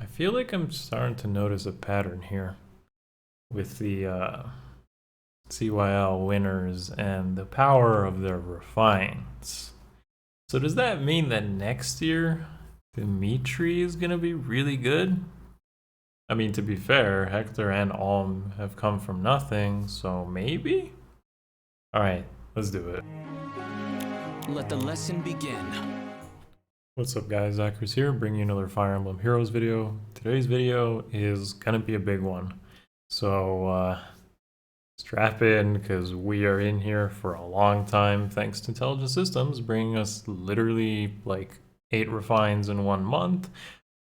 I feel like I'm starting to notice a pattern here with the CYL winners and the power of their refines. So does that mean that next year the meat tree is gonna be really good? I mean, to be fair, Hector and Alm have come from nothing, so maybe? Alright, let's do it. Let the lesson begin. What's up guys, Akariss here, bringing you another Fire Emblem Heroes video. Today's video is gonna be a big one. So strap in, because we are in here for a long time thanks to Intelligent Systems bringing us literally like 8 refines in 1 month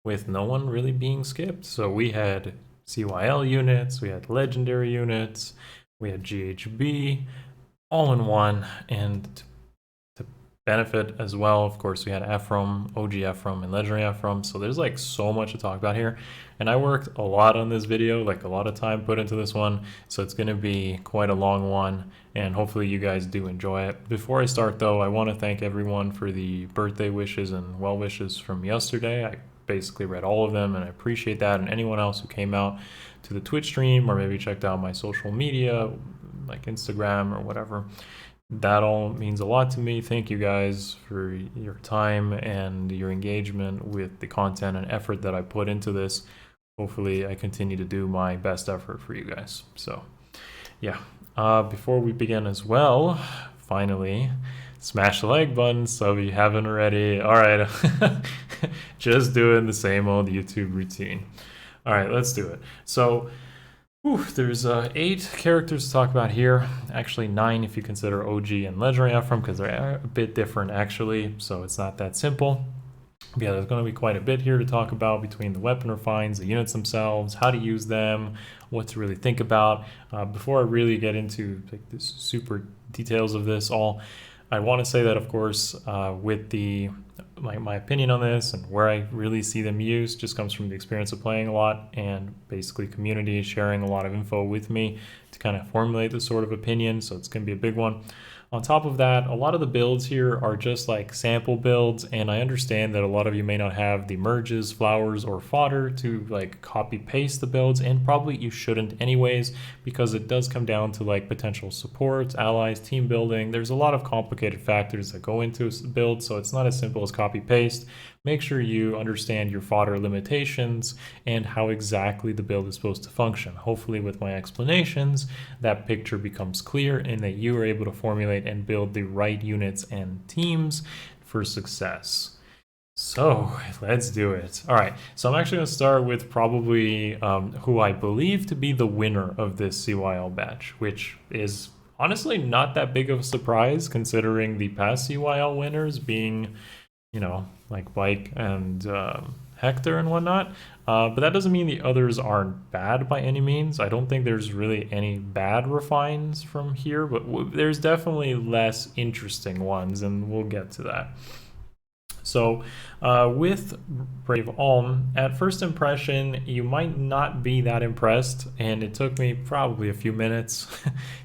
with no one really being skipped. So we had CYL units, we had Legendary units, we had GHB all in one, and to benefit as well, of course, we had Ephraim, OG Ephraim, and Legendary Ephraim. So there's like so much to talk about here, and I worked a lot on this video, like a lot of time put into this one, so it's going to be quite a long one, and hopefully you guys do enjoy it. Before I start though, I want to thank everyone for the birthday wishes and well wishes from yesterday. I basically read all of them, and I appreciate that, and anyone else who came out to the Twitch stream or maybe checked out my social media like Instagram or whatever. That all means a lot to me. Thank you guys for your time and your engagement with the content and effort that I put into this. Hopefully I continue to do my best effort for you guys. So yeah, before we begin as well, finally, smash the like button so if you haven't already. All right, just doing the same old YouTube routine. All right, let's do it. So there's 8 characters to talk about here. Actually 9 if you consider OG and Legendary Ephraim, because they're a bit different actually, so it's not that simple. But yeah, there's going to be quite a bit here to talk about between the weapon refines, the units themselves, how to use them, what to really think about. Before I really get into like the super details of this all, I want to say that of course with the my opinion on this and where I really see them used just comes from the experience of playing a lot and basically community sharing a lot of info with me to kind of formulate this sort of opinion, so it's going to be a big one. On top of that, a lot of the builds here are just like sample builds, and I understand that a lot of you may not have the merges, flowers, or fodder to like copy paste the builds, and probably you shouldn't anyways, because it does come down to like potential supports, allies, team building. There's a lot of complicated factors that go into a build, so it's not as simple as copy paste. Make sure you understand your fodder limitations and how exactly the build is supposed to function. Hopefully with my explanations, that picture becomes clear and that you are able to formulate and build the right units and teams for success. So let's do it. All right, so I'm actually going to start with probably who I believe to be the winner of this CYL batch, which is honestly not that big of a surprise considering the past CYL winners being, you know, like Bike and Hector and whatnot. But that doesn't mean the others aren't bad by any means. I don't think there's really any bad refines from here, but there's definitely less interesting ones, and we'll get to that. So with Brave Alm, at first impression, you might not be that impressed, and it took me probably a few minutes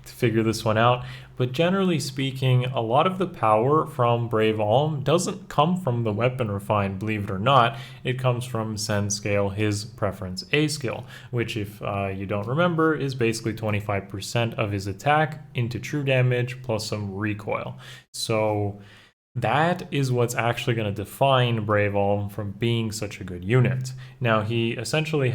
to figure this one out. But generally speaking, a lot of the power from Brave Alm doesn't come from the weapon refine, believe it or not. It comes from Send Scale, his preference A skill, which if you don't remember, is basically 25% of his attack into true damage plus some recoil. So that is what's actually going to define Brave Alm from being such a good unit. Now, he essentially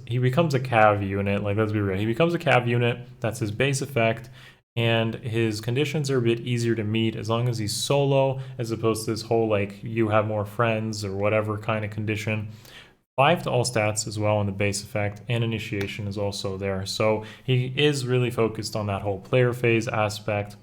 he becomes a cav unit, like let's be real, he becomes a cav unit, that's his base effect, and his conditions are a bit easier to meet as long as he's solo, as opposed to this whole like you have more friends or whatever kind of condition. 5 to all stats as well on the base effect, and initiation is also there. So he is really focused on that whole player phase aspect,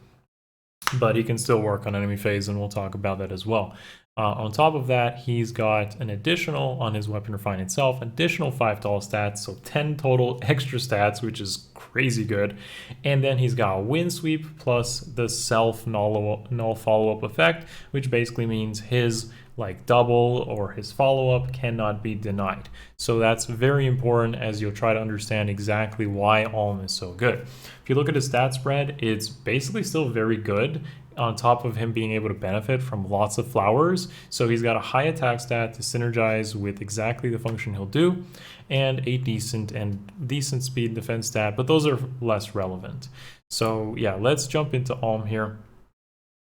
but he can still work on enemy phase, and we'll talk about that as well. On top of that, he's got an additional, on his weapon refine itself, additional 5 to all stats, so 10 total extra stats, which is crazy good. And then he's got a wind sweep plus the self null follow-up effect, which basically means his like double or his follow-up cannot be denied. So that's very important as you'll try to understand exactly why Alm is so good. If you look at his stat spread, it's basically still very good, on top of him being able to benefit from lots of flowers. So he's got a high attack stat to synergize with exactly the function he'll do, and a decent speed defense stat, but those are less relevant. So yeah, let's jump into Alm here,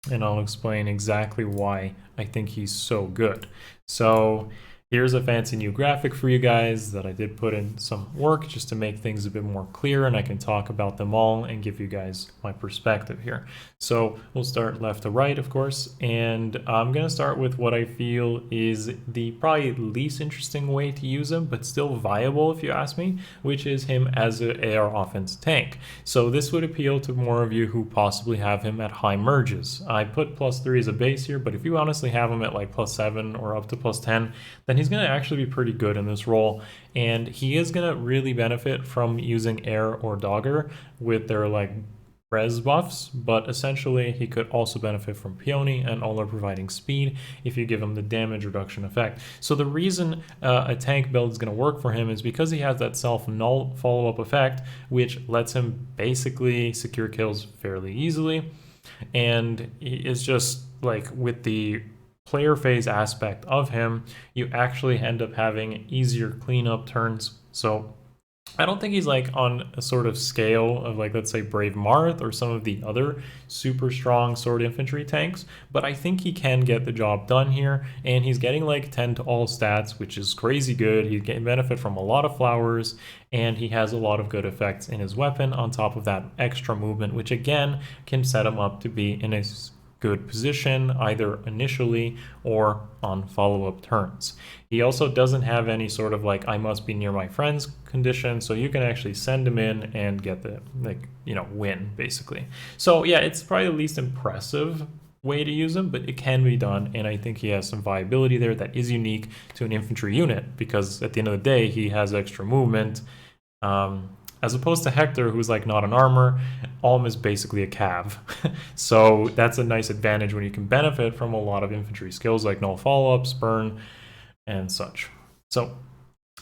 and I'll explain exactly why I think he's so good. So here's a fancy new graphic for you guys that I did put in some work just to make things a bit more clear, and I can talk about them all and give you guys my perspective here. So we'll start left to right, of course, and I'm going to start with what I feel is the probably least interesting way to use him, but still viable if you ask me, which is him as an AR offense tank. So this would appeal to more of you who possibly have him at high merges. I put +3 as a base here, but if you honestly have him at like +7 or up to +10, then he's going to actually be pretty good in this role, and he is going to really benefit from using Air or Dogger with their like res buffs, but essentially he could also benefit from Peony and all are providing speed if you give him the damage reduction effect. So the reason a tank build is going to work for him is because he has that self-null follow-up effect, which lets him basically secure kills fairly easily, and it's just like with the player phase aspect of him, you actually end up having easier cleanup turns. So I don't think he's like on a sort of scale of like, let's say Brave Marth or some of the other super strong sword infantry tanks, but I think he can get the job done here, and he's getting like 10 to all stats, which is crazy good. He's getting benefit from a lot of flowers, and he has a lot of good effects in his weapon on top of that extra movement, which again can set him up to be in a good position either initially or on follow-up turns. He also doesn't have any sort of like I must be near my friends condition, so you can actually send him in and get the win basically. So yeah, it's probably the least impressive way to use him, but it can be done, and I think he has some viability there that is unique to an infantry unit, because at the end of the day he has extra movement. As opposed to Hector, who's like not an armor, Alm is basically a cav. So that's a nice advantage when you can benefit from a lot of infantry skills like null follow-up, spurn, and such. So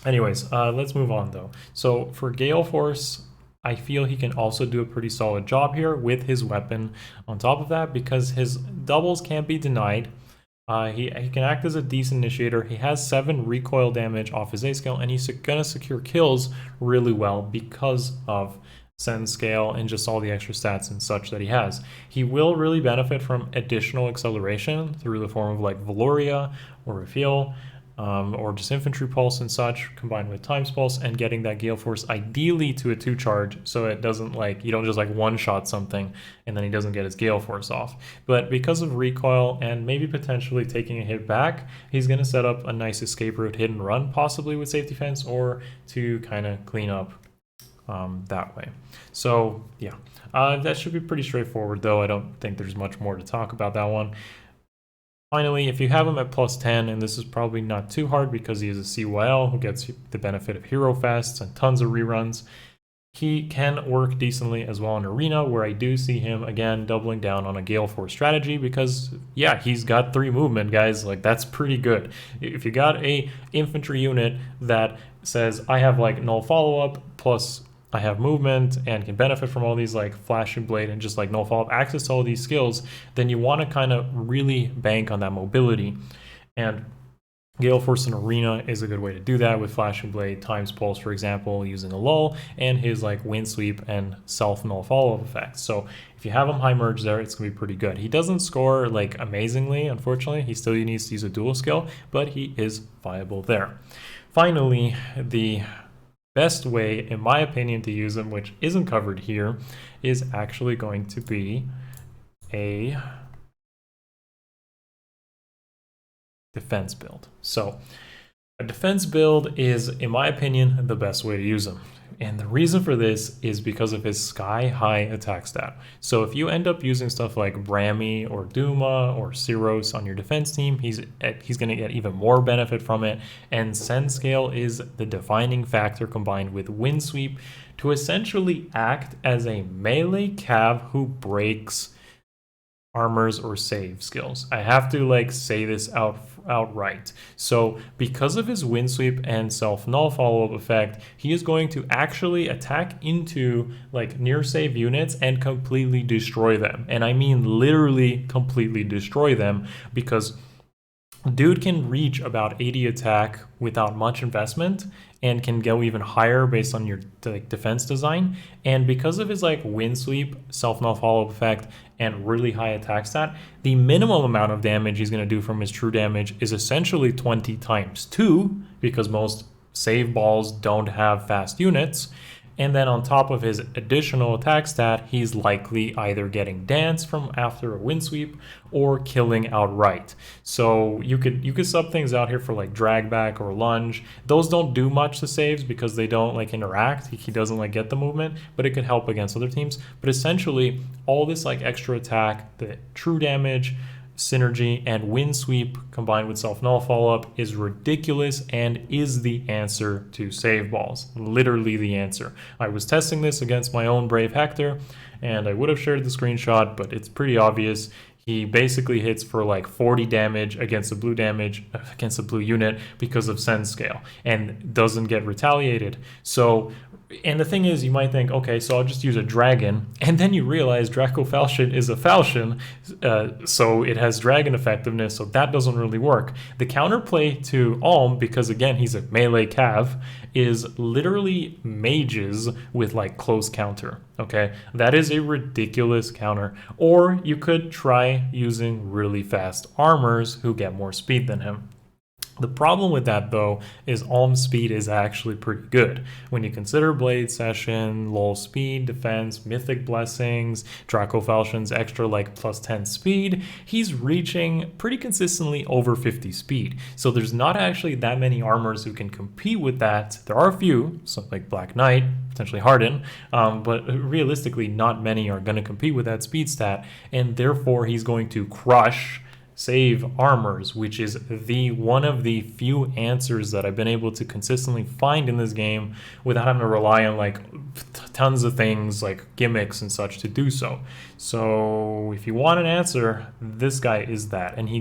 anyways, let's move on though. So for Gale Force, I feel he can also do a pretty solid job here with his weapon on top of that, because his doubles can't be denied. He can act as a decent initiator. He has 7 recoil damage off his A skill, and he's gonna secure kills really well because of Send scale and just all the extra stats and such that he has. He will really benefit from additional acceleration through the form of like Valoria or Reveal, or just Infantry Pulse and such, combined with Times Pulse, and getting that Gale Force ideally to a 2 charge, so it doesn't like, you don't just like one-shot something and then he doesn't get his Gale Force off. But because of recoil and maybe potentially taking a hit back, he's going to set up a nice escape route hit and run, possibly with Safety Fence, or to kind of clean up that way. So yeah, that should be pretty straightforward though. I don't think there's much more to talk about that one. Finally, if you have him at +10, and this is probably not too hard because he is a CYL who gets the benefit of Hero Fests and tons of reruns, he can work decently as well in Arena, where I do see him again doubling down on a Gale Force strategy, because yeah, he's got 3 movement, guys. Like, that's pretty good. If you got a infantry unit that says I have like null follow-up plus I have movement and can benefit from all these like flashing blade and just like no follow-up access to all these skills, then you want to kind of really bank on that mobility. And Gale Force in Arena is a good way to do that with Flashing Blade, Times Pulse, for example, using a lull, and his like Wind Sweep and self null follow-up effects. So if you have him high merge there, it's gonna be pretty good. He doesn't score like amazingly, unfortunately. He still needs to use a dual skill, but he is viable there. Finally, the best way, in my opinion, to use him, which isn't covered here, is actually going to be a defense build. So a defense build is, in my opinion, the best way to use him. And the reason for this is because of his sky-high attack stat. So if you end up using stuff like Brammy or Duma or Cyros on your defense team, he's going to get even more benefit from it. And Send Scale is the defining factor combined with Wind Sweep to essentially act as a melee cav who breaks armors or save skills. I have to like say this out outright. So because of his wind sweep and self-null follow-up effect, he is going to actually attack into like near save units and completely destroy them. And I mean literally completely destroy them, because dude can reach about 80 attack without much investment and can go even higher based on your like defense design. And because of his like wind sweep, self-null follow-up effect, and really high attack stat, the minimum amount of damage he's going to do from his true damage is essentially 20 times 2, because most save balls don't have fast units. And then on top of his additional attack stat, he's likely either getting dance from after a wind sweep or killing outright. So you could sub things out here for like drag back or lunge. Those don't do much to saves because they don't like interact. He doesn't like get the movement, but it could help against other teams. But essentially all this like extra attack, the true damage, synergy, and wind sweep combined with self-null follow-up is ridiculous and is the answer to save balls. Literally the answer. I was testing this against my own Brave Hector, and I would have shared the screenshot, but it's pretty obvious. He basically hits for like 40 damage against the blue unit because of Send Scale, and doesn't get retaliated. So, and the thing is, you might think, okay, so I'll just use a dragon, and then you realize Draco Falchion is a Falchion, so it has dragon effectiveness, so that doesn't really work. The counterplay to Alm, because again, he's a melee cav, is literally mages with like close counter, okay? That is a ridiculous counter. Or you could try using really fast armors who get more speed than him. The problem with that, though, is Alm's speed is actually pretty good. When you consider Blade Session, lull speed, defense, mythic blessings, Draco Falchion's extra like plus 10 speed, he's reaching pretty consistently over 50 speed. So there's not actually that many armors who can compete with that. There are a few, something like Black Knight, potentially Harden, but realistically not many are going to compete with that speed stat, and therefore he's going to crush save armors, which is the one of the few answers that I've been able to consistently find in this game without having to rely on like tons of things like gimmicks and such to do so. So if you want an answer, this guy is that, and he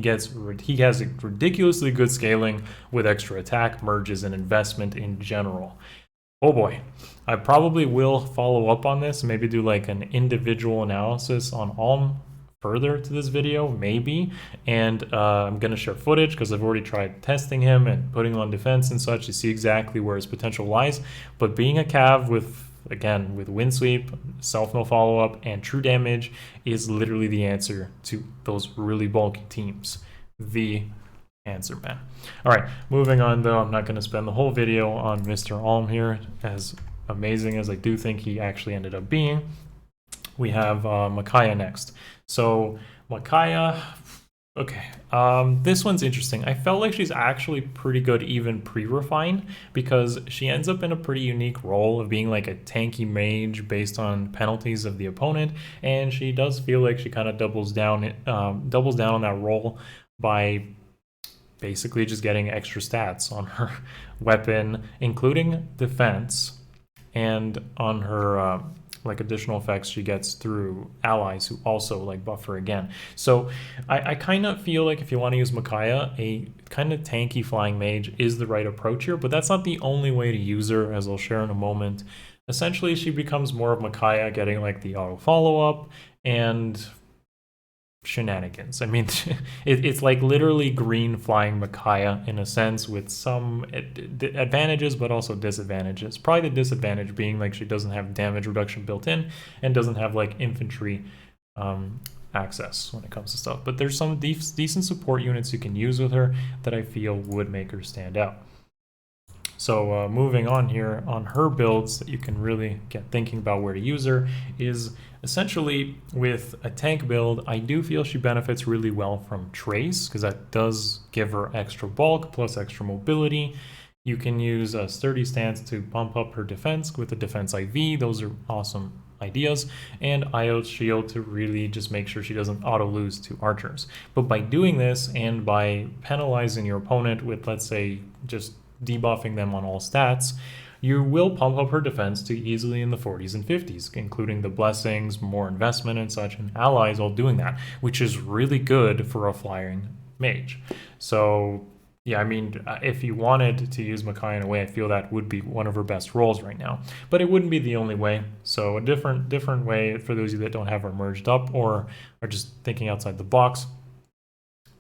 has a ridiculously good scaling with extra attack, merges, and investment in general. Oh boy, I probably will follow up on this, maybe do like an individual analysis on Alm further to this video, maybe, and I'm gonna share footage because I've already tried testing him and putting him on defense and such to see exactly where his potential lies. But being a cav with, again, with wind sweep, self-null follow-up, and true damage is literally the answer to those really bulky teams. The answer, man. All right, moving on though, I'm not gonna spend the whole video on Mr. Alm here, as amazing as I do think he actually ended up being. We have Micaiah next. So Micaiah, okay, this one's interesting. I felt like she's actually pretty good even pre-refine, because she ends up in a pretty unique role of being like a tanky mage based on penalties of the opponent, and she does feel like she kind of doubles down on that role by basically just getting extra stats on her weapon, including defense, and on her like additional effects she gets through allies who also like buff her again. So I kind of feel like if you want to use Micaiah, a kind of tanky flying mage is the right approach here, but that's not the only way to use her, as I'll share in a moment. Essentially, she becomes more of Micaiah, getting like the auto follow-up and shenanigans. I mean, it's like literally green flying Micaiah in a sense, with some advantages but also disadvantages. Probably the disadvantage being like she doesn't have damage reduction built in and doesn't have like infantry access when it comes to stuff. But there's some decent support units you can use with her that I feel would make her stand out. So moving on here, on her builds that you can really get thinking about where to use her is essentially with a tank build. I do feel she benefits really well from Trace, because that does give her extra bulk plus extra mobility. You can use a Sturdy Stance to bump up her defense with the Defense IV. Those are awesome ideas. And Io's Shield to really just make sure she doesn't auto lose to archers. But by doing this and by penalizing your opponent with, let's say, just debuffing them on all stats, you will pump up her defense to easily in the 40s and 50s, including the blessings, more investment and such, and allies all doing that, which is really good for a flying mage. So yeah, I mean, if you wanted to use Micaiah in a way, I feel that would be one of her best roles right now. But it wouldn't be the only way. So a different way for those of you that don't have her merged up or are just thinking outside the box.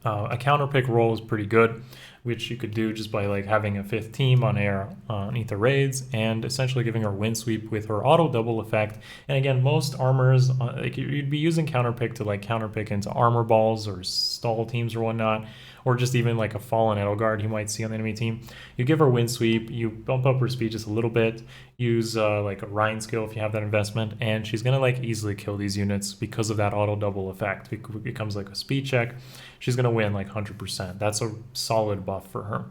A counter pick role is pretty good, which you could do just by like having a 5th team on air on Ether raids and essentially giving her wind sweep with her auto double effect. And again, most armors, like you'd be using counter pick to like counter pick into armor balls or stall teams or whatnot, or just even like a fallen Edelgard you might see on the enemy team. You give her wind sweep, you bump up her speed just a little bit, use like a Rhine skill if you have that investment, and she's gonna like easily kill these units because of that auto double effect. It becomes like a speed check. She's gonna win like 100%. That's a solid buff for her.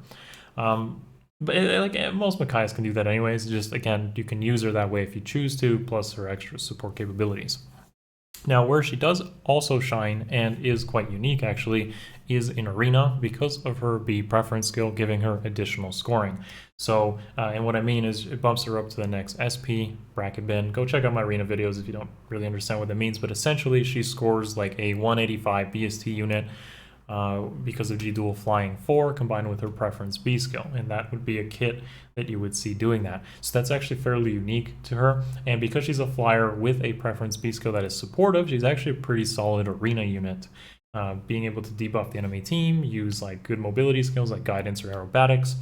But like most Micaiahs can do that anyways. Just again, you can use her that way if you choose to, plus her extra support capabilities. Now, where she does also shine and is quite unique actually is in Arena because of her B preference skill, giving her additional scoring. So, and what I mean is it bumps her up to the next SP bracket bin. Go check out my Arena videos if you don't really understand what that means, but essentially she scores like a 185 BST unit because of G Dual Flying 4 combined with her Preference B skill, and that would be a kit that you would see doing that. So that's actually fairly unique to her, and because she's a flyer with a Preference B skill that is supportive, she's actually a pretty solid Arena unit. Being able to debuff the enemy team, use like good mobility skills like Guidance or Aerobatics,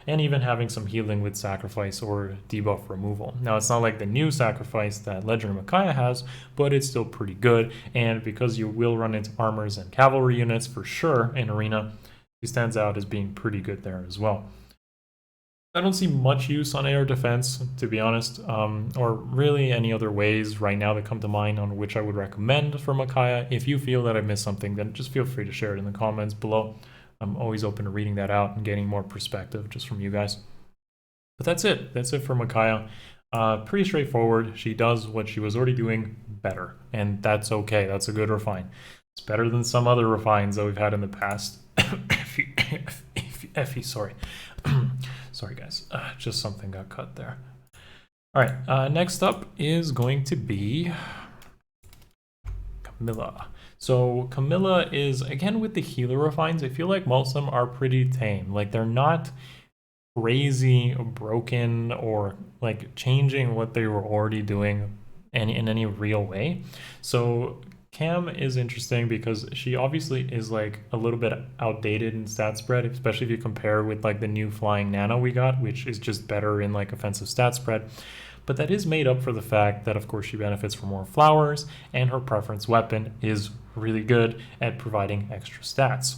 and even having some healing with Sacrifice or debuff removal. Now, it's not like the new Sacrifice that Legendary Micaiah has, but it's still pretty good, and because you will run into armors and cavalry units for sure in Arena, he stands out as being pretty good there as well. I don't see much use on air defense, to be honest, or really any other ways right now that come to mind on which I would recommend for Micaiah. If you feel that I missed something, then just feel free to share it in the comments below. I'm always open to reading that out and getting more perspective just from you guys. But that's it. That's it for Micaiah. Pretty straightforward. She does what she was already doing better, and that's okay. That's a good refine. It's better than some other refines that we've had in the past. Sorry. Sorry, guys. Just something got cut there. All right. Next up is going to be Camilla. So Camilla is, again, with the healer refines, I feel like most of them are pretty tame. Like, they're not crazy or broken or like changing what they were already doing in any real way. So Cam is interesting because she obviously is like a little bit outdated in stat spread, especially if you compare with like the new flying Nano we got, which is just better in like offensive stat spread. But that is made up for the fact that, of course, she benefits from more flowers, and her preference weapon is really good at providing extra stats.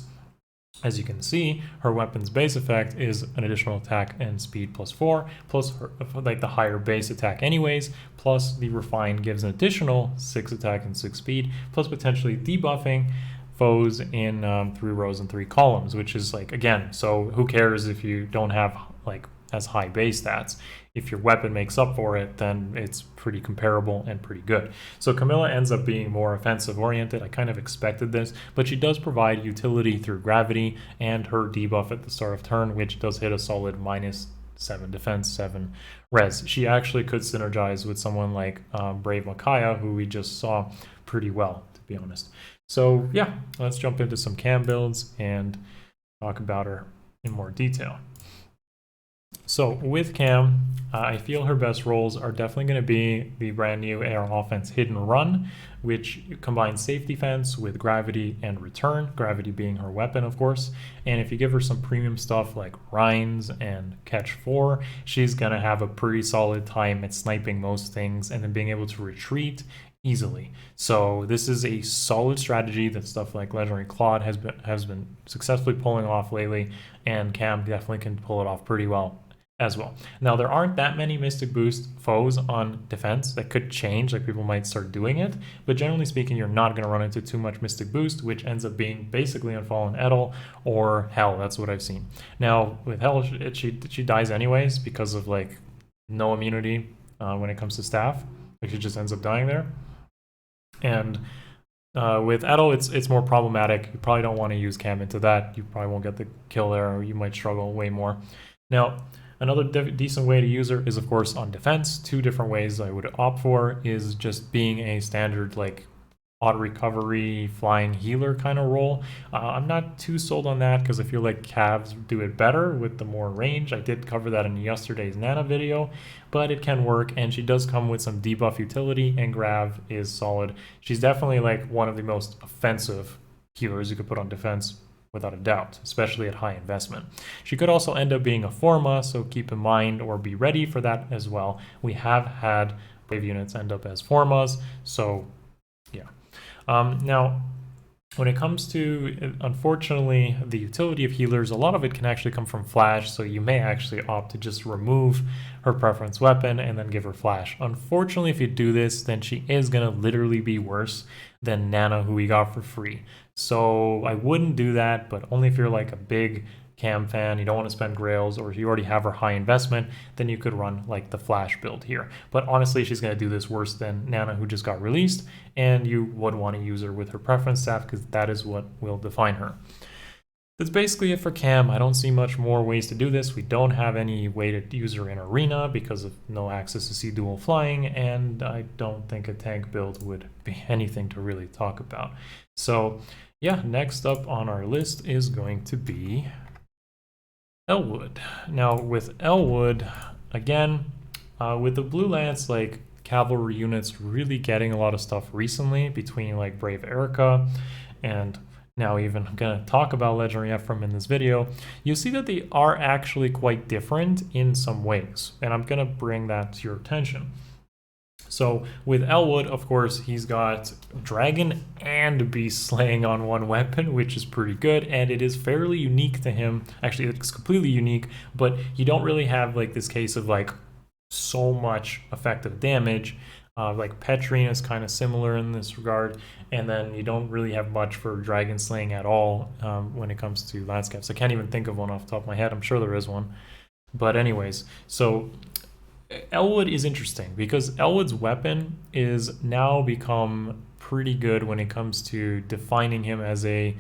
As you can see, her weapon's base effect is an additional attack and speed +4, plus her, like the higher base attack anyways, plus the refine gives an additional 6 attack and 6 speed, plus potentially debuffing foes in 3 rows and 3 columns, which is like, again, so who cares if you don't have like as high base stats? If your weapon makes up for it, then it's pretty comparable and pretty good. So Camilla ends up being more offensive oriented. I kind of expected this, but she does provide utility through gravity and her debuff at the start of turn, which does hit a solid -7 defense, 7 res. She actually could synergize with someone like Brave Micaiah, who we just saw pretty well, to be honest. So yeah, let's jump into some cam builds and talk about her in more detail. So with Cam, I feel her best roles are definitely going to be the brand new AR offense Hidden Run, which combines safe defense with gravity and return, gravity being her weapon, of course. And if you give her some premium stuff like Rhines and Catch 4, she's going to have a pretty solid time at sniping most things and then being able to retreat easily. So this is a solid strategy that stuff like Legendary Claude has been successfully pulling off lately, and Cam definitely can pull it off pretty well as well. Now, there aren't that many Mystic Boost foes on defense. That could change, like people might start doing it, but generally speaking, you're not going to run into too much Mystic Boost, which ends up being basically on Fallen Edel or Hell. That's what I've seen. Now, with Hell, she dies anyways because of like no immunity when it comes to staff. Like, she just ends up dying there. And with Edel, it's more problematic. You probably don't want to use Cam into that. You probably won't get the kill there, or you might struggle way more. Now, another decent way to use her is, of course, on defense. 2 different ways I would opt for is just being a standard like auto recovery, flying healer kind of role. I'm not too sold on that because I feel like Cavs do it better with the more range. I did cover that in yesterday's Nana video, but it can work, and she does come with some debuff utility, and Grav is solid. She's definitely like one of the most offensive healers you could put on defense without a doubt, especially at high investment. She could also end up being a Forma, so keep in mind or be ready for that as well. We have had wave units end up as Formas, so yeah. Now, when it comes to, unfortunately, the utility of healers, a lot of it can actually come from flash, so you may actually opt to just remove her preference weapon and then give her flash. Unfortunately, if you do this, then she is going to literally be worse than Nana, who we got for free. So I wouldn't do that, but only if you're like a big Cam fan, you don't want to spend grails, or if you already have her high investment, then you could run like the flash build here. But honestly, she's going to do this worse than Nana, who just got released, and you would want to use her with her preference staff because that is what will define her. That's basically it for Cam. I don't see much more ways to do this. We don't have any way to use her in arena because of no access to see dual flying, and I don't think a tank build would be anything to really talk about. So yeah, next up on our list is going to be Eliwood. Now with Eliwood, again, with the Blue Lance, like cavalry units really getting a lot of stuff recently between like Brave Erica and now even I'm going to talk about Legendary Ephraim in this video, you see that they are actually quite different in some ways, and I'm going to bring that to your attention. So with Eliwood, of course, he's got Dragon and Beast Slaying on one weapon, which is pretty good, and it is fairly unique to him. Actually, it's completely unique, but you don't really have like this case of like so much effective damage. Like Petrine is kind of similar in this regard, and then you don't really have much for Dragon Slaying at all when it comes to landscapes. I can't even think of one off the top of my head. I'm sure there is one. But anyways, so Eliwood is interesting because Eliwood's weapon is now become pretty good when it comes to defining him as a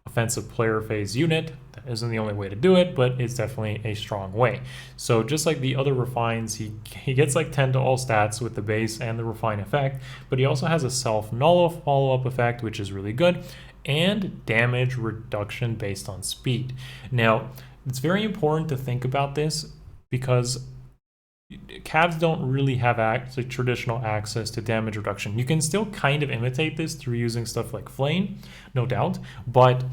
offensive player phase unit. That isn't the only way to do it, but it's definitely a strong way. So just like the other refines, he gets like 10 to all stats with the base and the refine effect, but he also has a self-null follow-up effect, which is really good, and damage reduction based on speed. Now, it's very important to think about this because Cavs don't really have traditional access to damage reduction. You can still kind of imitate this through using stuff like Flame, no doubt, but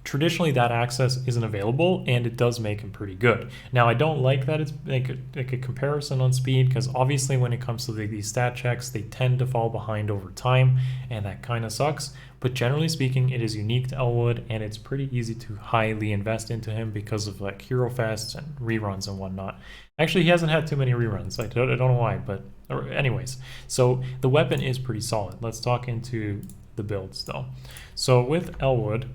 traditionally that access isn't available, and it does make him pretty good. Now, I don't like that it's like a comparison on speed, because obviously when it comes to these stat checks, they tend to fall behind over time, and that kind of sucks. But generally speaking, it is unique to Eliwood, and it's pretty easy to highly invest into him because of like Hero Fests and reruns and whatnot. Actually, he hasn't had too many reruns. I don't know why, but anyways. So the weapon is pretty solid. Let's talk into the builds though. So with Eliwood,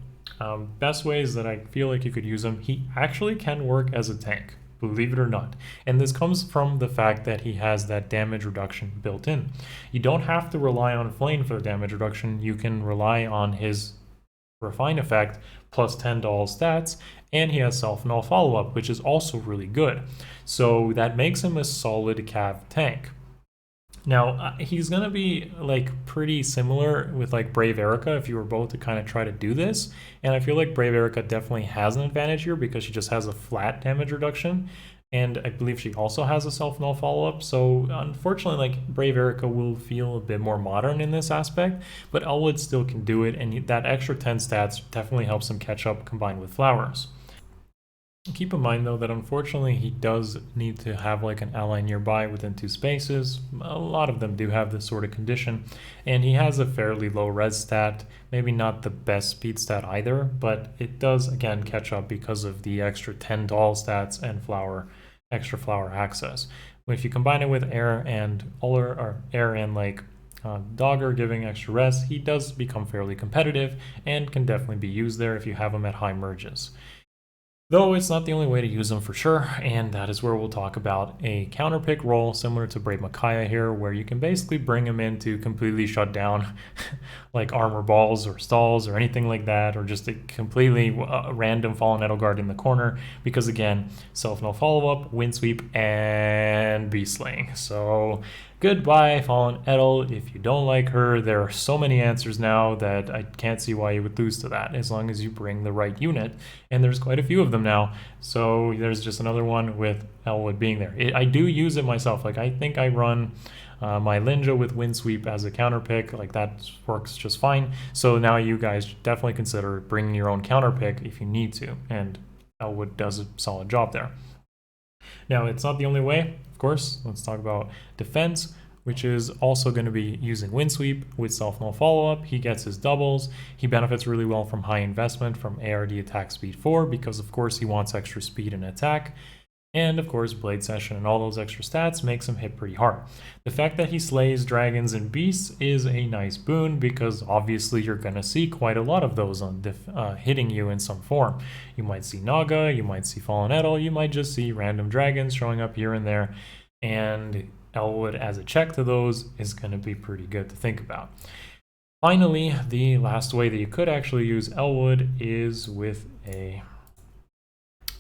best ways that I feel like you could use him, he actually can work as a tank, believe it or not. And this comes from the fact that he has that damage reduction built in. You don't have to rely on Flame for the damage reduction. You can rely on his refine effect plus 10 to all stats, and he has self-null follow-up, which is also really good. So that makes him a solid cav tank. Now, he's going to be like pretty similar with like Brave Erica if you were both to kind of try to do this. And I feel like Brave Erica definitely has an advantage here because she just has a flat damage reduction. And I believe she also has a self-null follow-up. So unfortunately, like Brave Erica will feel a bit more modern in this aspect, but Eliwood still can do it. And that extra 10 stats definitely helps him catch up combined with Flowers. Keep in mind though that unfortunately he does need to have like an ally nearby within 2 spaces. A lot of them do have this sort of condition, and he has a fairly low res stat, maybe not the best speed stat either, but it does again catch up because of the extra 10 to all stats and extra flower access. If you combine it with air and like Dogger giving extra res, he does become fairly competitive and can definitely be used there if you have him at high merges. Though it's not the only way to use them for sure, and that is where we'll talk about a counterpick role similar to Brave Micaiah here, where you can basically bring him in to completely shut down like armor balls or stalls or anything like that, or just a completely random Fallen Edelgard in the corner, because again, self-null follow-up, wind sweep, and beast slaying. So Goodbye, Fallen Edel. If you don't like her, there are so many answers now that I can't see why you would lose to that, as long as you bring the right unit. And there's quite a few of them now. So there's just another one with Eliwood being there. I do use it myself. Like, I think I run my Linja with Windsweep as a counter pick. Like, that works just fine. So now you guys definitely consider bringing your own counter pick if you need to. And Eliwood does a solid job there. Now, it's not the only way, of course. Let's talk about defense, which is also going to be using Windsweep with self-null follow-up. He gets his doubles. He benefits really well from high investment from ARD attack speed 4 because, of course, he wants extra speed and attack. And, of course, Blade Session and all those extra stats makes him hit pretty hard. The fact that he slays dragons and beasts is a nice boon because, obviously, you're going to see quite a lot of those on hitting you in some form. You might see Naga, you might see Fallen Edel, you might just see random dragons showing up here and there. And Eliwood as a check to those is going to be pretty good to think about. Finally, the last way that you could actually use Eliwood is with a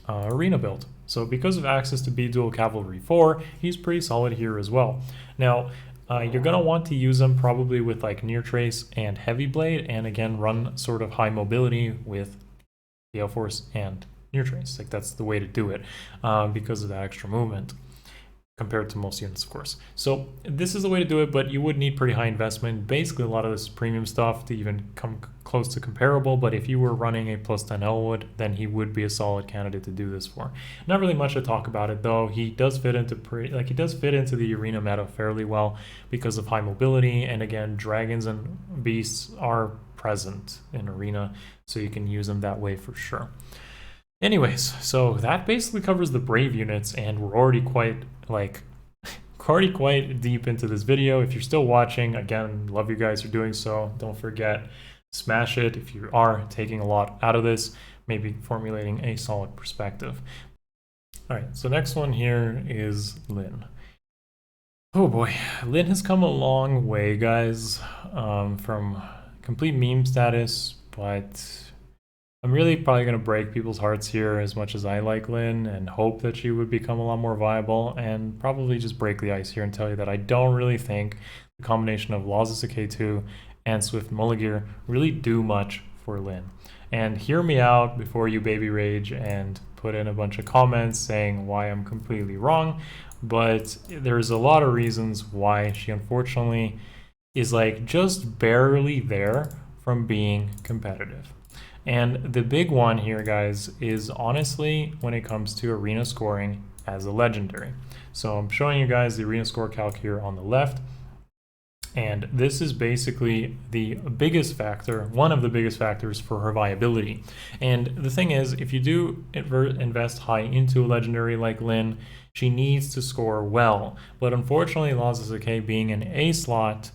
arena build. So because of access to B-Dual Cavalry 4, he's pretty solid here as well. Now, you're going to want to use him probably with like Near Trace and Heavy Blade, and again, run sort of high mobility with Gale Force and Near Trace. Like, that's the way to do it because of that extra movement compared to most units, of course. So this is the way to do it, but you would need pretty high investment. Basically, a lot of this premium stuff to even come close to comparable, but if you were running a plus 10 Eliwood, then he would be a solid candidate to do this for. Not really much to talk about it, though. He does fit into the arena meta fairly well because of high mobility, and again, dragons and beasts are present in arena, so you can use them that way for sure. Anyways, so that basically covers the Brave units, and we're already quite deep into this video. If you're still watching, again, love you guys for doing so. Don't forget, smash it if you are taking a lot out of this, maybe formulating a solid perspective. All right, so next one here is Lyn. Oh boy, Lyn has come a long way, guys, from complete meme status, but I'm really probably going to break people's hearts here as much as I like Lyn and hope that she would become a lot more viable, and probably just break the ice here and tell you that I don't really think the combination of Lawless K2 and Swift Mulligear really do much for Lyn. And hear me out before you baby rage and put in a bunch of comments saying why I'm completely wrong, but there's a lot of reasons why she unfortunately is like just barely there from being competitive. And the big one here, guys, is honestly when it comes to arena scoring as a legendary. So I'm showing you guys the arena score calc here on the left. And this is basically the biggest factor, one of the biggest factors for her viability. And the thing is, if you do invest high into a legendary like Lyn, she needs to score well. But unfortunately, Lawless K being an A slot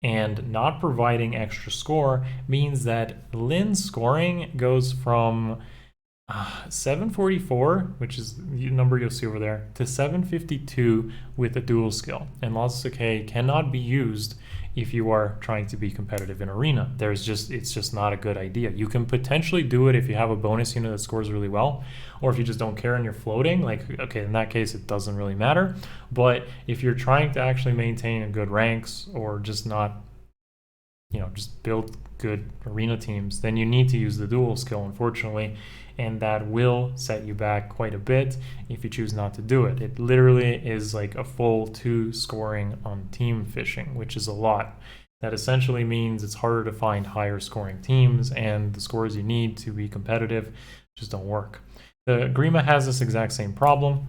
and not providing extra score means that Lyn's scoring goes from 744, which is the number you'll see over there, to 752 with a dual skill. And Lawless K cannot be used if you are trying to be competitive in arena. It's just not a good idea. You can potentially do it if you have a bonus unit that scores really well, or if you just don't care and you're floating, like, okay, in that case it doesn't really matter. But if you're trying to actually maintain a good ranks or just not, just build good arena teams, then you need to use the dual skill, unfortunately, and that will set you back quite a bit if you choose not to do it. It literally is like a full 2 scoring on team fishing, which is a lot. That essentially means it's harder to find higher scoring teams, and the scores you need to be competitive just don't work. The Grima has this exact same problem,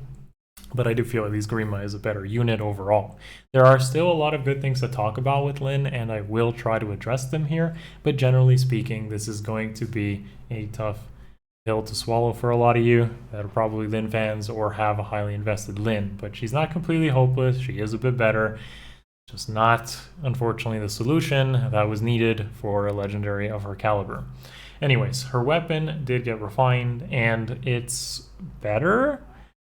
but I do feel at least Grima is a better unit overall. There are still a lot of good things to talk about with Lyn, and I will try to address them here, but generally speaking, this is going to be a tough pill to swallow for a lot of you that are probably Lyn fans or have a highly invested Lyn. But she's not completely hopeless. She is a bit better. Just not, unfortunately, the solution that was needed for a legendary of her caliber. Anyways, her weapon did get refined, and it's better,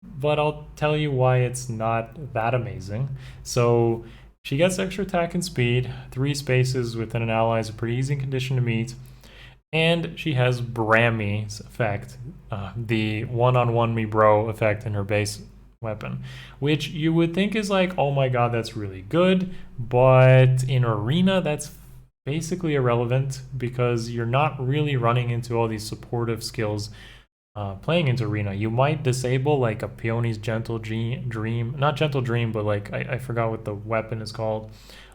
but I'll tell you why it's not that amazing. So she gets extra attack and speed. 3 spaces within an ally is a pretty easy condition to meet. And she has Brammy's effect, the one-on-one me bro effect in her base weapon, which you would think is like, oh my god, that's really good, but in arena that's basically irrelevant because you're not really running into all these supportive skills playing into arena. You might disable like a Peony's Gentle Dream, not Gentle Dream, but like I forgot what the weapon is called,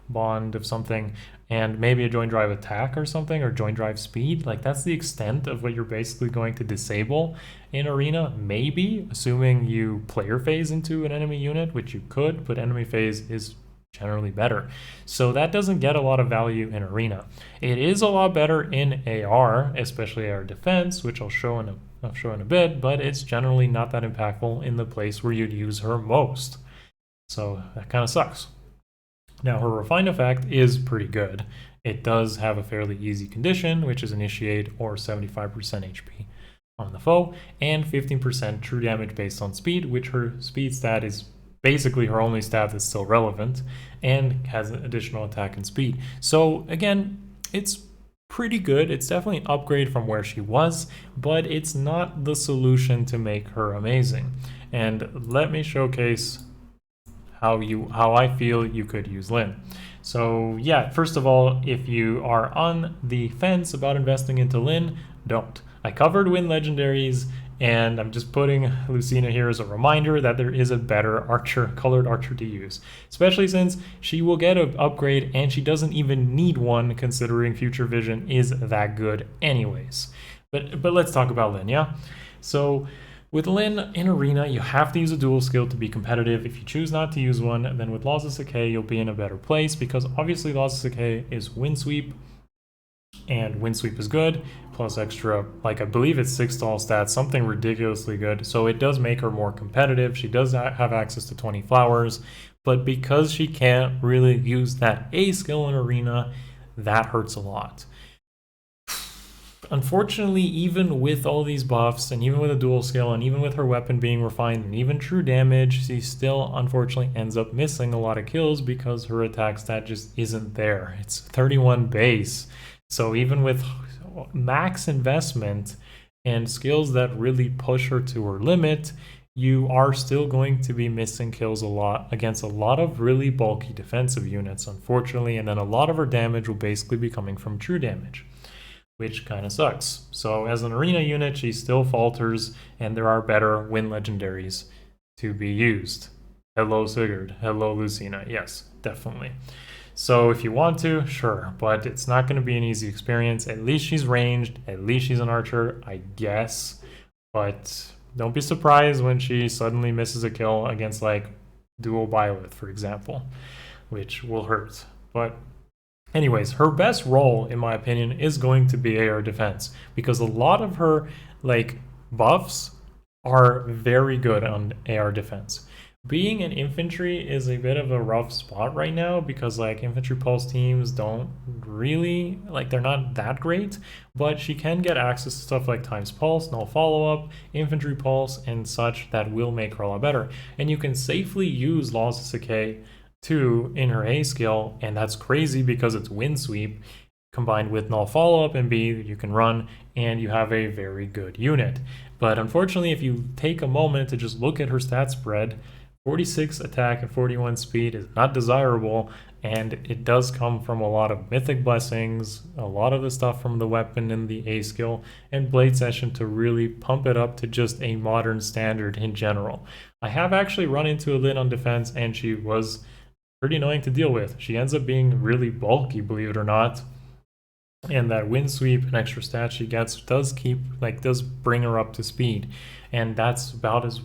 Bond of something, and maybe a Joint Drive Attack or something, or Joint Drive Speed. Like that's the extent of what you're basically going to disable in arena, maybe, assuming you player phase into an enemy unit, which you could, but enemy phase is generally better. So that doesn't get a lot of value in arena. It is a lot better in AR, especially AR defense, which I'll show in a bit, but it's generally not that impactful in the place where you'd use her most. So that kind of sucks. Now her Refine effect is pretty good. It does have a fairly easy condition, which is Initiate or 75% HP on the foe, and 15% true damage based on speed, which her speed stat is basically her only stat that's still relevant, and has an additional attack and speed. So again, it's pretty good. It's definitely an upgrade from where she was, but it's not the solution to make her amazing. And let me showcase how I feel you could use Lyn. So yeah, first of all, if you are on the fence about investing into Lyn, don't. I covered win legendaries, and I'm just putting Lucina here as a reminder that there is a better archer, colored archer to use, especially since she will get an upgrade and she doesn't even need one considering future vision is that good anyways. But let's talk about Lyn, yeah? So with Lyn in arena, you have to use a dual skill to be competitive. If you choose not to use one, then with Laws of Decay, you'll be in a better place because obviously Laws of Decay is Wind Sweep, and Wind Sweep is good, plus extra, like I believe it's 6 stall stats, something ridiculously good. So it does make her more competitive. She does have access to 20 flowers, but because she can't really use that A skill in arena, that hurts a lot. Unfortunately, even with all these buffs, and even with a dual skill, and even with her weapon being refined, and even true damage, she still unfortunately ends up missing a lot of kills because her attack stat just isn't there. It's 31 base. So even with max investment and skills that really push her to her limit, you are still going to be missing kills a lot against a lot of really bulky defensive units, unfortunately, and then a lot of her damage will basically be coming from true damage, which kind of sucks. So as an arena unit, she still falters, and there are better win legendaries to be used. Hello Sigurd, hello Lucina, yes, definitely. So if you want to, sure, but it's not going to be an easy experience. At least she's ranged, at least she's an archer, I guess. But don't be surprised when she suddenly misses a kill against like dual Byleth, for example, which will hurt. But anyways, her best role, in my opinion, is going to be AR defense, because a lot of her like buffs are very good on AR defense. Being an infantry is a bit of a rough spot right now because like infantry pulse teams don't really, like they're not that great, but she can get access to stuff like times pulse, null follow-up, infantry pulse, and such that will make her a lot better. And you can safely use Laws of Decay 2 in her A skill, and that's crazy because it's Wind Sweep combined with null follow-up and B you can run, and you have a very good unit. But unfortunately, if you take a moment to just look at her stat spread, 46 attack and 41 speed is not desirable, and it does come from a lot of mythic blessings, a lot of the stuff from the weapon and the A skill, and Blade Session to really pump it up to just a modern standard in general. I have actually run into a Lyn on defense, and she was pretty annoying to deal with. She ends up being really bulky, believe it or not, and that Wind Sweep and extra stat she gets does bring her up to speed, and that's about as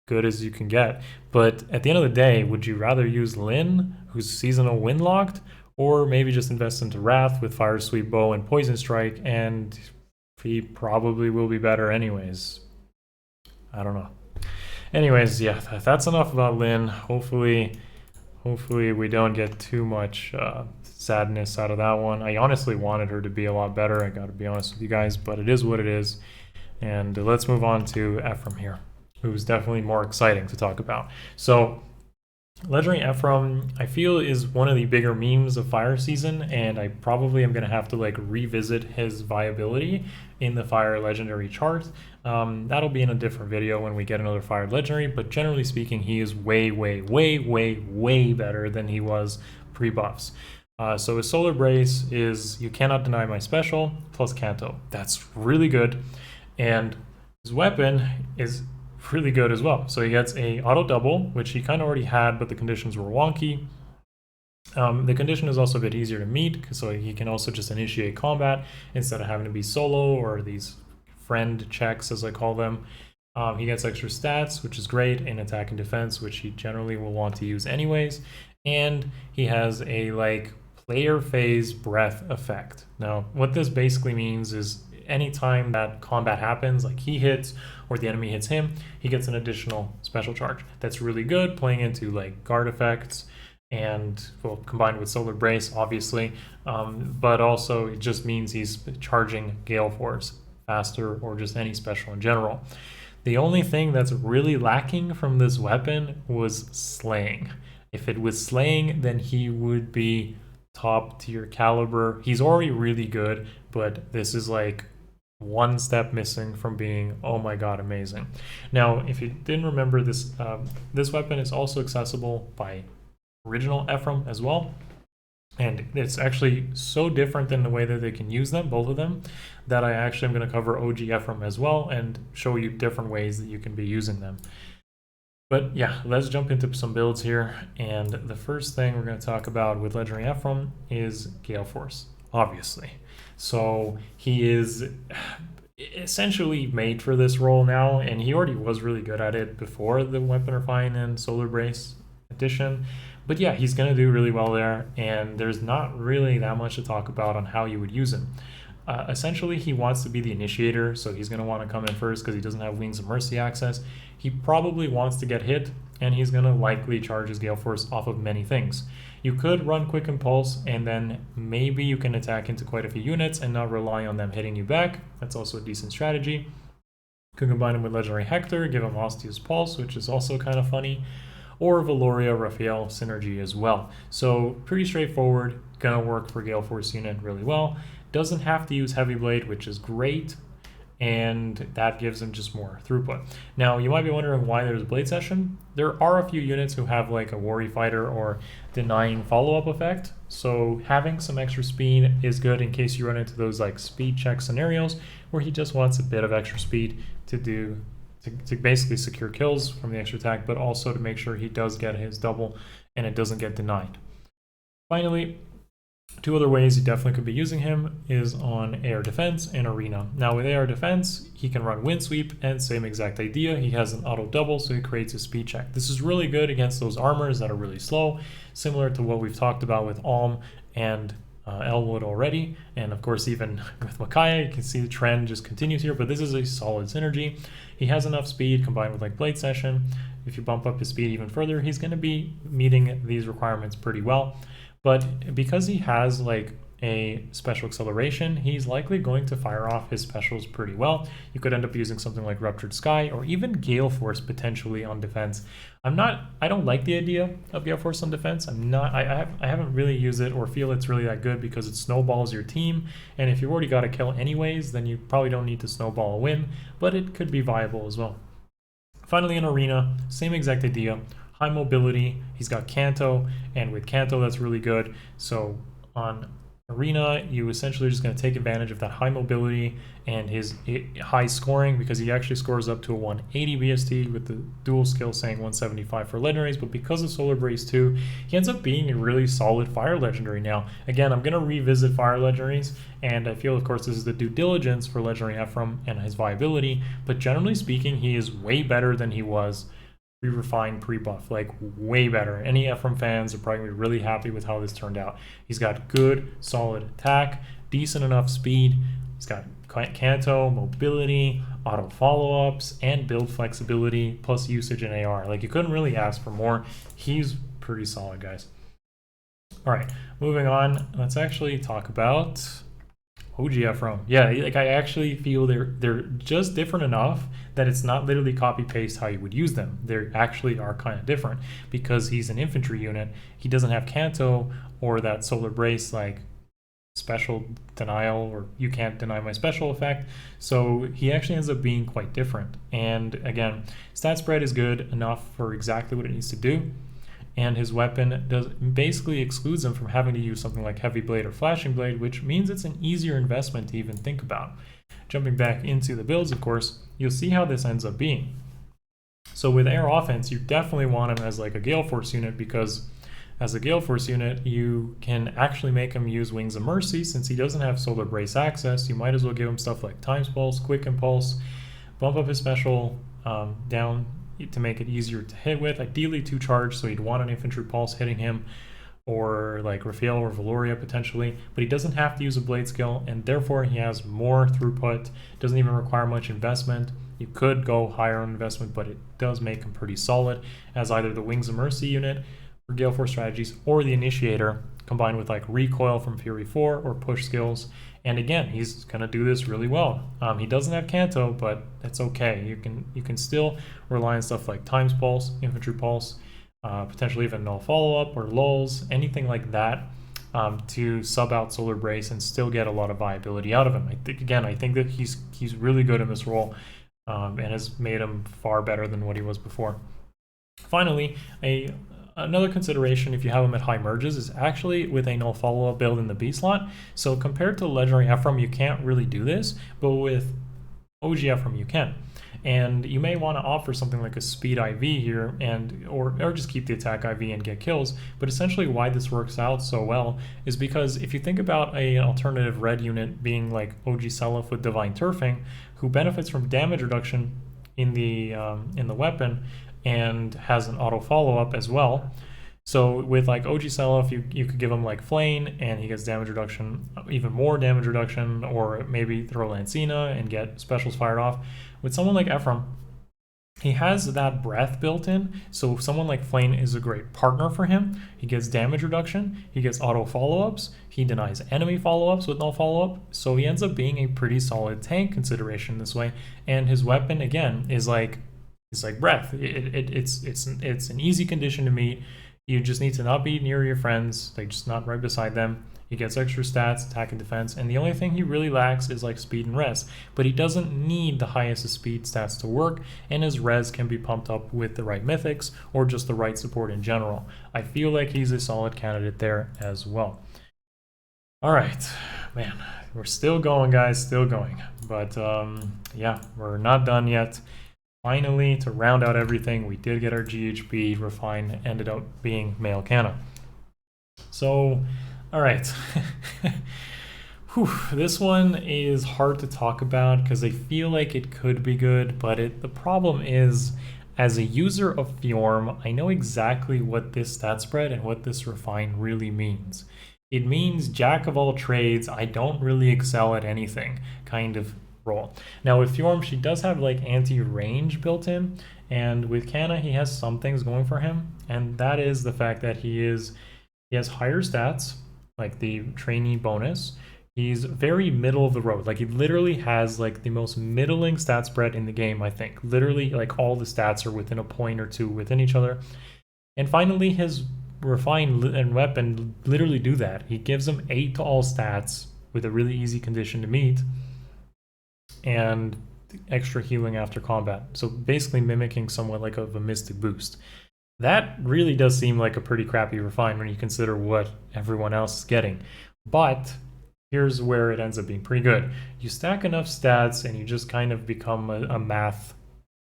good as you can get. But at the end of the day, would you rather use Lyn, who's seasonal wind locked, or maybe just invest into Wrath with Fire Sweep Bow and Poison Strike, and he probably will be better anyways. I don't know. Anyways, yeah, that's enough about Lyn. Hopefully we don't get too much sadness out of that one. I honestly wanted her to be a lot better, I gotta be honest with you guys, but it is what it is. And let's move on to Ephraim here, who's definitely more exciting to talk about. So Legendary Ephraim, I feel, is one of the bigger memes of Fire Season, and I probably am going to have to like revisit his viability in the Fire Legendary chart. That'll be in a different video when we get another Fire Legendary, but generally speaking, he is way, way, way, way, way better than he was pre-buffs. So his Solar Brace is You Cannot Deny My Special plus Canto. That's really good. And his weapon is really good as well. So he gets a auto double, which he kind of already had, but the conditions were wonky. The condition is also a bit easier to meet, so he can also just initiate combat instead of having to be solo or these friend checks, as I call them. He gets extra stats, which is great, in attack and defense, which he generally will want to use anyways. And he has a like player phase breath effect. Now, what this basically means is anytime that combat happens, like he hits or the enemy hits him, he gets an additional special charge. That's really good, playing into like guard effects and, well, combined with Solar Brace, obviously. But also it just means he's charging Gale Force faster or just any special in general. The only thing that's really lacking from this weapon was slaying. If it was slaying, then he would be top tier caliber. He's already really good, but this is like one step missing from being, oh my god, amazing. Now, if you didn't remember, this this weapon is also accessible by original Ephraim as well, and it's actually so different than the way that they can use them, both of them, that I actually am going to cover OG Ephraim as well and show you different ways that you can be using them. But yeah, let's jump into some builds here, and the first thing we're going to talk about with Legendary Ephraim is Gale Force, obviously. So he is essentially made for this role now, and he already was really good at it before the Weapon Refine and Solar Brace addition. But yeah, he's going to do really well there, and there's not really that much to talk about on how you would use him. Essentially, he wants to be the initiator, so he's going to want to come in first because he doesn't have Wings of Mercy access. He probably wants to get hit, and he's going to likely charge his Gale Force off of many things. You could run Quick Impulse, and then maybe you can attack into quite a few units and not rely on them hitting you back. That's also a decent strategy. You could combine him with Legendary Hector, give him Osteus Pulse, which is also kind of funny, or Valoria Raphael synergy as well. So pretty straightforward, gonna work for Gale Force unit really well. Doesn't have to use Heavy Blade, which is great, and that gives him just more throughput. Now, you might be wondering why there's a Blade Session. There are a few units who have like a Worry Fighter or Denying Follow-Up effect, so having some extra speed is good in case you run into those like speed check scenarios where he just wants a bit of extra speed to basically secure kills from the extra attack, but also to make sure he does get his double and it doesn't get denied. Finally, two other ways you definitely could be using him is on AR Defense and Arena. Now with AR Defense, he can run Wind Sweep, and same exact idea, he has an auto double, so he creates a speed check. This is really good against those armors that are really slow, similar to what we've talked about with Alm and Eliwood already, and of course even with Micaiah, you can see the trend just continues here, but this is a solid synergy. He has enough speed combined with like Blade Session. If you bump up his speed even further, he's going to be meeting these requirements pretty well. But because he has like a special acceleration, he's likely going to fire off his specials pretty well. You could end up using something like Ruptured Sky or even Gale Force potentially on defense. I don't like the idea of Gale Force on defense. I haven't really used it or feel it's really that good because it snowballs your team, and if you've already got a kill anyways, then you probably don't need to snowball a win, but it could be viable as well. Finally, in Arena, same exact idea. High mobility, he's got Canto, and with Canto that's really good. So on Arena, you essentially are just going to take advantage of that high mobility and his high scoring, because he actually scores up to a 180 BST with the dual skill saying 175 for legendaries. But because of Solar Brace 2, he ends up being a really solid fire legendary now. Again, I'm going to revisit fire legendaries, and I feel, of course, this is the due diligence for Legendary Ephraim and his viability, but generally speaking, he is way better than he was pre-refined, pre-buff, like way better. Any Ephraim fans are probably really happy with how this turned out. He's got good, solid attack, decent enough speed. He's got Canto, mobility, auto follow-ups, and build flexibility, plus usage in AR. Like, you couldn't really ask for more. He's pretty solid, guys. All right, moving on. Let's actually talk about OG Ephraim. Yeah, like I actually feel they're just different enough that it's not literally copy paste how you would use them. They actually are kind of different because he's an infantry unit. He doesn't have Canto or that solar brace like special denial, or you can't deny my special effect. So he actually ends up being quite different. And again, stat spread is good enough for exactly what it needs to do. And his weapon basically excludes him from having to use something like Heavy Blade or Flashing Blade, which means it's an easier investment to even think about. Jumping back into the builds, of course, you'll see how this ends up being. So with air offense, you definitely want him as like a Gale Force unit, because as a Gale Force unit, you can actually make him use Wings of Mercy. Since he doesn't have Solar Brace access, you might as well give him stuff like Times Pulse, Quick Impulse, bump up his special down to make it easier to hit with. Ideally 2 charge, so you'd want an Infantry Pulse hitting him, or like Raphael or Valoria potentially, but he doesn't have to use a Blade skill, and therefore he has more throughput, doesn't even require much investment. You could go higher on investment, but it does make him pretty solid as either the Wings of Mercy unit for Gale Force strategies, or the Initiator combined with like Recoil from Fury 4 or push skills. And again, he's gonna do this really well. He doesn't have Canto, but that's okay. You can still rely on stuff like Times Pulse, Infantry Pulse, potentially even Null Follow-Up or lulls, anything like that, to sub out Solar Brace and still get a lot of viability out of him. I think that he's really good in this role, and has made him far better than what he was before. Finally, another consideration if you have him at high merges is actually with a Null Follow-Up build in the B slot. So compared to Legendary Ephraim, you can't really do this, but with OG Ephraim you can. And you may want to offer something like a Speed IV here, or just keep the Attack IV and get kills. But essentially why this works out so well is because if you think about an alternative red unit being like OG Seliph with Divine Turfing, who benefits from damage reduction in the weapon, and has an auto follow-up as well. So with like OG Seliph, you could give him like Flame and he gets damage reduction, even more damage reduction, or maybe throw Lancina and get specials fired off. With someone like Ephraim, he has that breath built in, so someone like Flame is a great partner for him. He gets damage reduction, he gets auto follow-ups, he denies enemy follow-ups with no follow-up, so he ends up being a pretty solid tank consideration this way. And his weapon, again, is like breath. It's an easy condition to meet. You just need to not be near your friends, like just not right beside them. He gets extra stats, attack and defense, and the only thing he really lacks is like speed and res. But he doesn't need the highest of speed stats to work, and his res can be pumped up with the right mythics or just the right support in general. I feel like he's a solid candidate there as well. All right, man, we're still going, guys, still going. But yeah, we're not done yet. Finally, to round out everything, we did get our GHB refine, ended up being male Kana. So, all right. Whew, this one is hard to talk about because I feel like it could be good, but the problem is, as a user of Fjorm, I know exactly what this stat spread and what this refine really means. It means jack of all trades, I don't really excel at anything kind of role. Now with Fjorm, she does have like anti-range built in, and with Kana, he has some things going for him, and that is the fact that he has higher stats, like the trainee bonus. He's very middle of the road. Like he literally has like the most middling stat spread in the game, I think. Literally, like all the stats are within a point or two within each other. And finally, his refine and weapon literally do that. He gives him 8 to all stats with a really easy condition to meet, and extra healing after combat. So basically mimicking somewhat like of a mystic boost. That really does seem like a pretty crappy refine when you consider what everyone else is getting. But here's where it ends up being pretty good. You stack enough stats and you just kind of become a math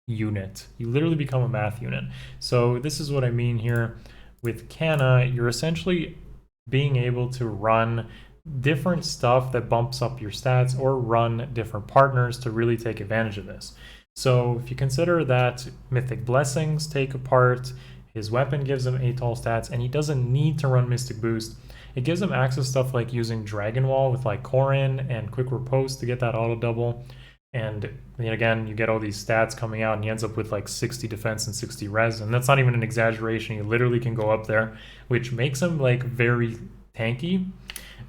unit. You literally become a math unit. So this is what I mean here. With Kana, you're essentially being able to run different stuff that bumps up your stats, or run different partners to really take advantage of this. So if you consider that Mythic Blessings take a part, his weapon gives him 8 tall stats, and he doesn't need to run Mystic Boost. It gives him access to stuff like using Dragon Wall with like Corrin and Quick Riposte to get that auto double. And again, you get all these stats coming out, and he ends up with like 60 defense and 60 res, and that's not even an exaggeration. He literally can go up there, which makes him like very tanky.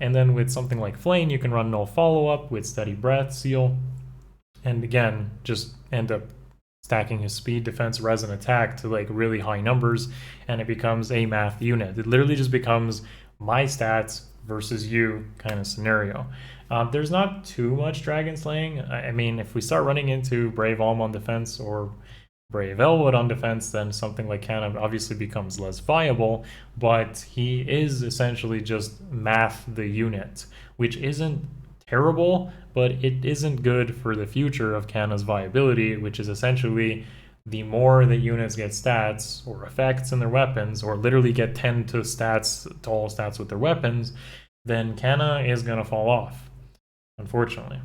And then with something like Flame, you can run no follow-up with Steady Breath, Seal, and again, just end up stacking his speed, defense, res, and attack to like really high numbers, and it becomes a math unit. It literally just becomes my stats versus you kind of scenario. There's not too much dragon slaying. I mean, if we start running into Brave Alm on defense or Brave Eliwood on defense, then something like Kana obviously becomes less viable, but he is essentially just math the unit, which isn't terrible, but it isn't good for the future of Kana's viability, which is essentially the more the units get stats or effects in their weapons, or literally get 10 to stats to all stats with their weapons, then Kana is going to fall off, unfortunately.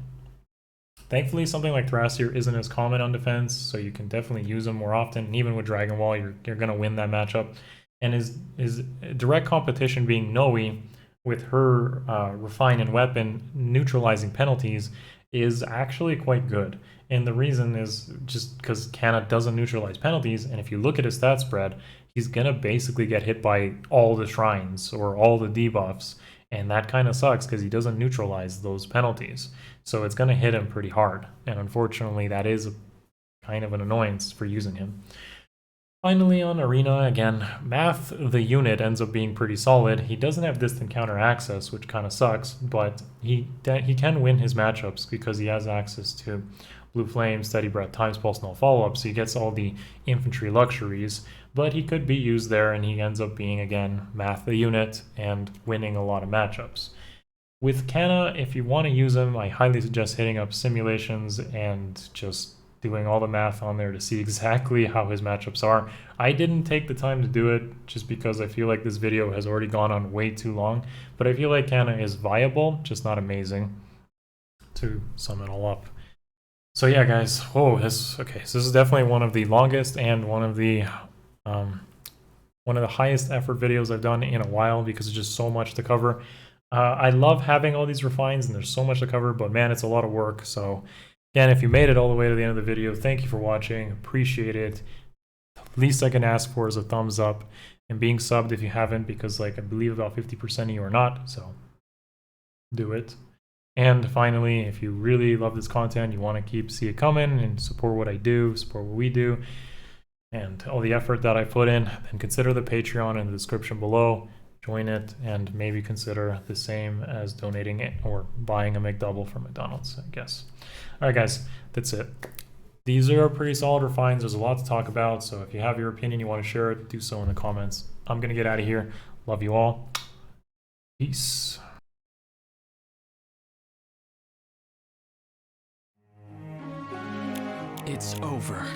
Thankfully, something like Thrasier isn't as common on defense, so you can definitely use him more often. And even with Dragon Wall, you're going to win that matchup. And his direct competition being Noe, with her refine and weapon neutralizing penalties, is actually quite good. And the reason is just because Kana doesn't neutralize penalties, and if you look at his stat spread, he's gonna basically get hit by all the shrines or all the debuffs, and that kind of sucks because he doesn't neutralize those penalties. So it's gonna hit him pretty hard, and unfortunately that is kind of an annoyance for using him. Finally, on Arena, again, Math, the unit, ends up being pretty solid. He doesn't have distant counter access, which kind of sucks, but he can win his matchups because he has access to Blue Flame, Steady Breath, Times Pulse, no follow-up, so he gets all the infantry luxuries, but he could be used there, and he ends up being, again, Math, the unit, and winning a lot of matchups. With Kana, if you want to use him, I highly suggest hitting up simulations and just doing all the math on there to see exactly how his matchups are. I didn't take the time to do it just because I feel like this video has already gone on way too long, but I feel like Kana is viable, just not amazing, to sum it all up. So yeah, guys, whoa, so this is definitely one of the longest and one of the highest effort videos I've done in a while because it's just so much to cover. I love having all these refines and there's so much to cover, but man, it's a lot of work. So again, if you made it all the way to the end of the video, thank you for watching. Appreciate it. The least I can ask for is a thumbs up and being subbed if you haven't, because like I believe about 50% of you are not, so do it. And finally, if you really love this content, you want to see it coming and support what I do, support what we do, and all the effort that I put in, then consider the Patreon in the description below. Join it, and maybe consider the same as donating it or buying a McDouble from McDonald's, I guess. All right, guys, that's it. These are pretty solid refines. There's a lot to talk about, so if you have your opinion, you want to share it, do so in the comments. I'm going to get out of here. Love you all. Peace. It's over.